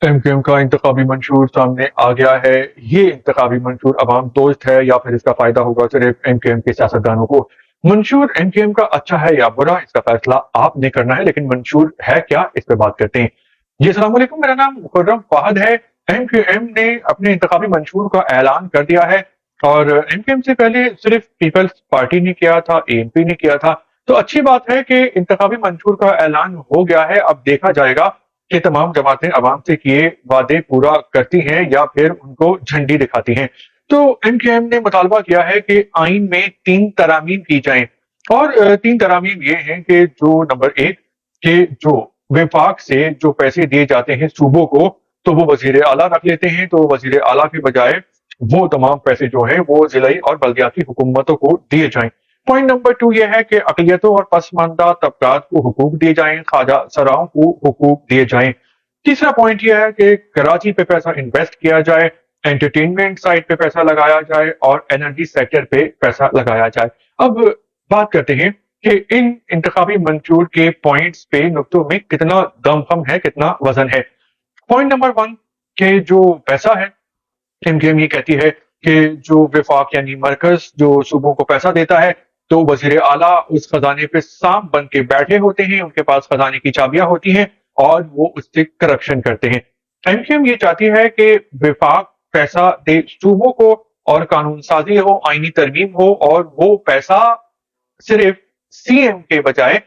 MQM का इंतखाबी मंशूर सामने आ गया है। ये इंतखाबी मंशूर अवाम दोस्त है या फिर इसका फायदा होगा सिर्फ एमक्यूएम के सियासतदानों को। मंशूर एमक्यूएम का अच्छा है या बुरा, इसका फैसला आपने करना है, लेकिन मंशूर है क्या, इस पर बात करते हैं। जी अस्सलाम वालेकुम, मेरा नाम मुकर्रम फाहद है। एमक्यूएम ने अपने इंतखाबी मंशूर का ऐलान कर दिया है, और एमक्यूएम से पहले सिर्फ पीपल्स पार्टी ने किया था, एएनपी ने किया था। तो अच्छी बात है कि इंतखाबी मंशूर का ऐलान हो गया है। अब देखा जाएगा कि तमाम जमातें अवाम से किए वादे पूरा करती हैं या फिर उनको झंडी दिखाती हैं। तो एमक्यूएम ने मुतालबा किया है कि आइन में 3 तरामीम की जाएं, और 3 तरामीम ये हैं कि जो नंबर 1 के जो विफाक से जो पैसे दिए जाते हैं सूबों को, तो वो वजीर आला रख लेते हैं। तो वजीर आला के बजाय वो तमाम पैसे जो हैं वो जिलाई और बल्दियाती हुकूमतों को दिए जाएं। पॉइंट नंबर 2 ये है कि अकलियतों और पसमानदा तबकात को हुकूक दिए जाएं, ख्वाजा सराओं को हुकूक दिए जाएं। तीसरा पॉइंट यह है कि कराची पे पैसा इन्वेस्ट किया जाए, एंटरटेनमेंट साइड पे पैसा लगाया जाए और एनर्जी सेक्टर पे पैसा लगाया जाए। अब बात करते हैं कि इन इंतखाबी मंशूर के पॉइंट्स पे नुक्तों में कितना दमखम है, कितना वजन है। पॉइंट नंबर 1 के जो पैसा है, एमक्यूएम ये कहती है कि जो विफाक यानी मरकज जो सूबों को पैसा देता है, तो वजीर आला उस खजाने पे सांप बन के बैठे होते हैं, उनके पास खजाने की चाबियां होती हैं और वो उससे करप्शन करते हैं। एमक्यूएम ये चाहती है कि विफाक पैसा दे सूबों को और कानून साजी हो, आईनी तरमीम हो, और वो पैसा सिर्फ सीएम के बजाय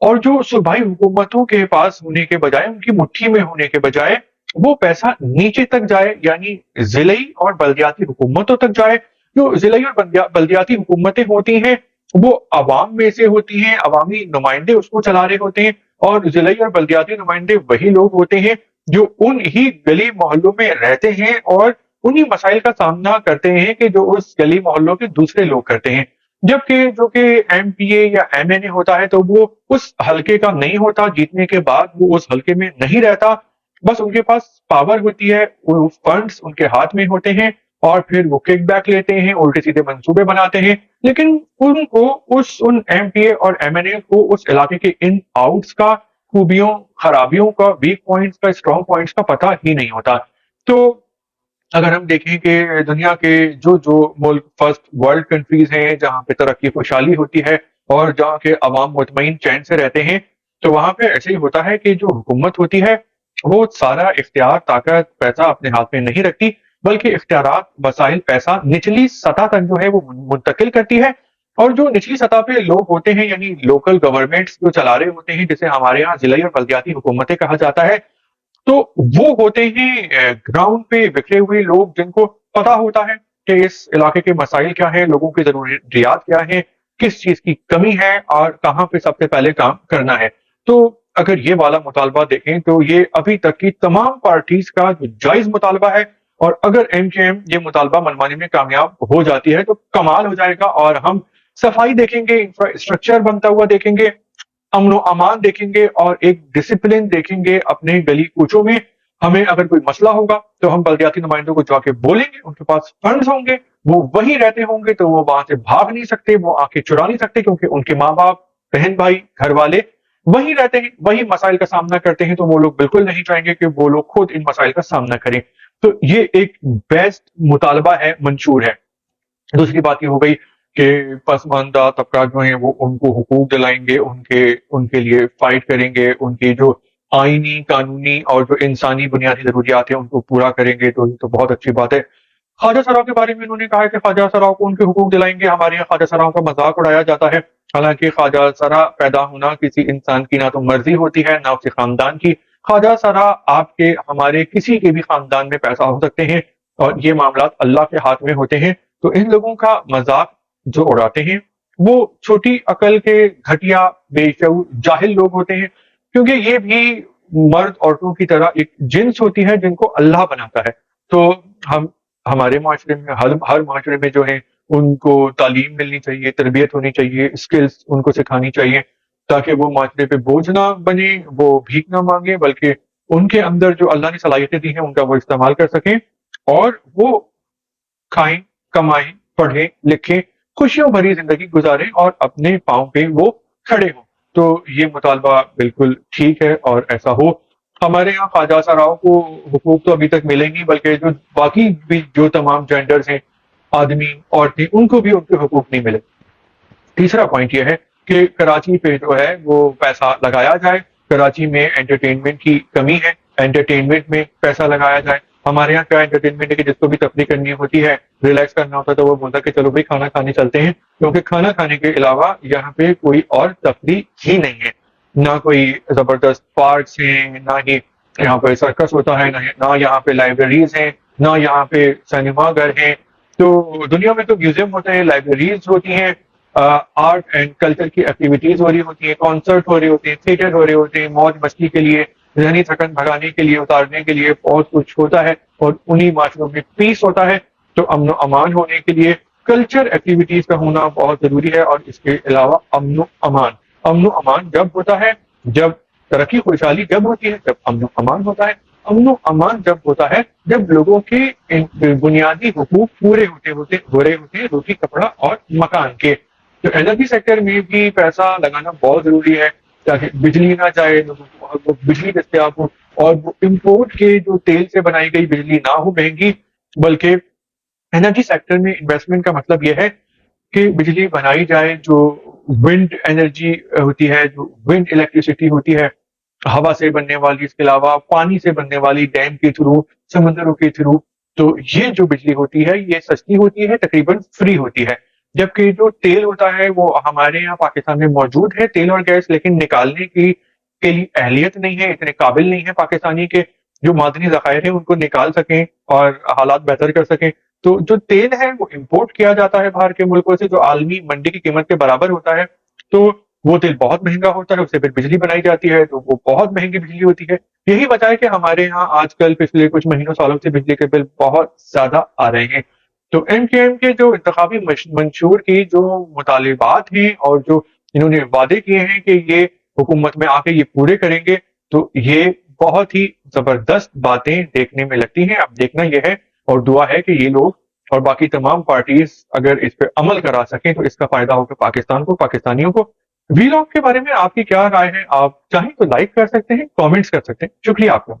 और जो सूबाई हुकूमतों के पास होने के बजाय, उनकी मुट्ठी में होने के बजाय, वो पैसा नीचे तक जाए, यानी जिलाई और बल्दियाती हुकूमतों तक जाए। जो जिलाई और बल्दियाती हुकूमतें होती हैं वो अवाम में से होती हैं, अवामी नुमाइंदे उसको चला रहे होते हैं, और जिलाई और बल्दियाती नुमाइंदे वही लोग होते हैं जो उन ही गली मोहल्लों में रहते हैं और उन्हीं मसाइल का सामना करते हैं कि जो उस गली मोहल्लों के दूसरे लोग करते हैं। जबकि जो कि एमपीए या एमएनए होता है, तो वो उस हलके का नहीं होता, जीतने के बाद वो उस हलके में नहीं रहता, बस उनके पास पावर होती है, वो फंड्स उनके हाथ में होते हैं और फिर वो किकबैक लेते हैं, उल्टे सीधे मंसूबे बनाते हैं। लेकिन उनको उन एमपीए और एमएनए को उस इलाके के इन आउट्स का, खूबियों खराबियों का, वीक पॉइंट्स का, स्ट्रॉन्ग पॉइंट्स का पता ही नहीं होता। तो अगर हम देखें कि दुनिया के जो जो मुल्क फर्स्ट वर्ल्ड कंट्रीज हैं, जहां पे तरक्की खुशहाली होती है और जहां के अवाम मुतमईन चैन से रहते हैं, तो वहां पे ऐसे ही होता है कि जो हुकूमत होती है वो सारा इख्तियार, ताकत, पैसा अपने हाथ में नहीं रखती, बल्कि इख्तियारात, वसाइल, पैसा निचली सतह तक जो है वो मुंतकिल करती है। और जो निचली सतह पे लोग होते हैं, यानी लोकल गवर्नमेंट्स जो चला रहे होते हैं, जिसे हमारे यहाँ जिलाई और बल्दियाती हुकूमतें कहा जाता है, तो वो होते हैं ग्राउंड पे बिखरे हुए लोग, जिनको पता होता है कि इस इलाके के मसाइल क्या हैं, लोगों की जरूरियात क्या हैं, किस चीज की कमी है और कहाँ पे सबसे पहले काम करना है। तो अगर ये वाला मुतालबा देखें तो ये अभी तक की तमाम पार्टीज का जो जायज मुतालबा है, और अगर एमकेएम ये मुतालबा मनवाने में कामयाब हो जाती है तो कमाल हो जाएगा, और हम सफाई देखेंगे, इंफ्रास्ट्रक्चर बनता हुआ देखेंगे, अमन अमान देखेंगे और एक डिसिप्लिन देखेंगे अपने गली कूचों में। हमें अगर कोई मसला होगा तो हम बल्दियाती नुमाइंदों को जाके बोलेंगे, उनके पास फंड्स होंगे, वो वहीं रहते होंगे, तो वो वहां से भाग नहीं सकते, वो आके चुरा नहीं सकते, क्योंकि उनके माँ बाप, बहन भाई, घर वाले वहीं रहते हैं, वही मसाइल का सामना करते हैं। तो वो लोग बिल्कुल नहीं चाहेंगे कि वो लोग खुद इन मसाइल का सामना करें। तो ये एक बेस्ट मुतालबा है, मंशूर है। दूसरी बात ये हो गई कि पसमानदा तबका जो है वो उनको हुकूक दिलाएंगे, उनके उनके लिए फाइट करेंगे, उनकी जो आईनी, कानूनी और जो इंसानी बुनियादी जरूरियात है उनको पूरा करेंगे। तो ये तो बहुत अच्छी बात है। ख्वाजा सराओं के बारे में उन्होंने कहा है कि ख्वाजा सराओं को उनके हुकूक दिलाएंगे। हमारे यहाँ ख्वाजा सराओं का मजाक उड़ाया जाता है, हालांकि ख्वाजा सरा पैदा होना किसी इंसान की ना तो मर्जी होती है, ना उसके खानदान की। ख्वाजा सरा आपके, हमारे, किसी के भी खानदान में पैसा हो सकते हैं, और ये मामला अल्लाह के हाथ में होते हैं। तो इन लोगों का मजाक जो उड़ाते हैं वो छोटी अकल के, घटिया, बेशऊर, जाहिल लोग होते हैं, क्योंकि ये भी मर्द औरतों की तरह एक जिन्स होती है जिनको अल्लाह बनाता है। तो हम, हमारे माशरे में, हर माशरे में जो है उनको तालीम मिलनी चाहिए, तरबियत होनी चाहिए, स्किल्स उनको सिखानी चाहिए, ताकि वो माशरे पे बोझ ना बने, वो भीख ना मांगे, बल्कि उनके अंदर जो अल्लाह ने सलाहियतें दी हैं उनका वो इस्तेमाल कर सकें, और वो खाएं, कमाएं, पढ़ें, लिखें, खुशियों भरी जिंदगी गुजारें और अपने पांव पे वो खड़े हों। तो ये मुतालबा बिल्कुल ठीक है और ऐसा हो। हमारे यहाँ ख्वाजा सराओं को हुकूक तो अभी तक मिले नहीं, बल्कि जो बाकी भी जो तमाम जेंडर्स हैं, आदमी औरतें, उनको भी उनके हुकूक नहीं मिले। तीसरा पॉइंट ये है कि कराची पे जो है वो पैसा लगाया जाए। कराची में एंटरटेनमेंट की कमी है, एंटरटेनमेंट में पैसा लगाया जाए। हमारे यहाँ क्या एंटरटेनमेंट है कि जिसको भी तफरीह करनी होती है, रिलैक्स करना होता है, तो वो बोलता है कि चलो भाई खाना खाने चलते हैं, क्योंकि खाना खाने के अलावा यहाँ पे कोई और तफरीह ही नहीं है। ना कोई जबरदस्त पार्क्स हैं, ना ही यहाँ पे सर्कस होता है, ना यहाँ पे लाइब्रेरीज हैं, ना यहाँ पे सिनेमा घर हैं। तो दुनिया में तो म्यूजियम होते हैं, लाइब्रेरीज होती हैं, आर्ट एंड कल्चर की एक्टिविटीज हो रही होती हैं, कॉन्सर्ट हो रहे होते हैं, थिएटर हो रहे होते हैं, मौज मस्ती के लिए, जहनी थकन भगाने के लिए, उतारने के लिए बहुत कुछ होता है। और उन्हीं माशरों में पीस होता है। तो अमन अमान होने के लिए कल्चर एक्टिविटीज का होना बहुत जरूरी है। और इसके अलावा अमन अमान जब होता है, जब तरक्की खुशहाली जब होती है, जब अमन अमान होता है। अमन अमान जब होता है जब लोगों के बुनियादी हुकूक पूरे हो रहे होते हैं, रोटी कपड़ा और मकान के। तो एनर्जी सेक्टर में भी पैसा लगाना बहुत जरूरी है, ताकि बिजली ना जाए, लोगों को और वो बिजली दस्तियाब हो, और वो इम्पोर्ट के जो तेल से बनाई गई बिजली ना हो महंगी, बल्कि एनर्जी सेक्टर में इन्वेस्टमेंट का मतलब यह है कि बिजली बनाई जाए जो विंड एनर्जी होती है, जो विंड इलेक्ट्रिसिटी होती है, हवा से बनने वाली, इसके अलावा पानी से बनने वाली, डैम के थ्रू, समंदरों के थ्रू। तो ये जो बिजली होती है ये सस्ती होती है, तकरीबन फ्री होती है। जबकि जो तेल होता है वो हमारे यहाँ पाकिस्तान में मौजूद है, तेल और गैस, लेकिन निकालने की के लिए अहलियत नहीं है, इतने काबिल नहीं है पाकिस्तानी के जो मादनी ज़खायर है उनको निकाल सकें और हालात बेहतर कर सकें। तो जो तेल है वो इंपोर्ट किया जाता है बाहर के मुल्कों से, जो आलमी मंडी की कीमत के बराबर होता है। तो वो तेल बहुत महंगा होता है, उससे फिर बिजली बनाई जाती है, तो वो बहुत महंगी बिजली होती है। यही वजह है कि हमारे यहाँ आजकल पिछले कुछ महीनों सालों से बिजली के बिल बहुत ज्यादा आ रहे हैं। तो एमकेएम के जो इंतखाबी मंशूर की जो मुतालिबात हैं और जो इन्होंने वादे किए हैं कि ये हुकूमत में आके ये पूरे करेंगे, तो ये बहुत ही जबरदस्त बातें देखने में लगती हैं। अब देखना यह है और दुआ है कि ये लोग और बाकी तमाम पार्टीज अगर इस पे अमल करा सकें तो इसका फायदा होगा पाकिस्तान को, पाकिस्तानियों को। वीलॉग के बारे में आपकी क्या राय है? आप चाहें तो लाइक कर सकते हैं, कमेंट्स कर सकते हैं। शुक्रिया आपका।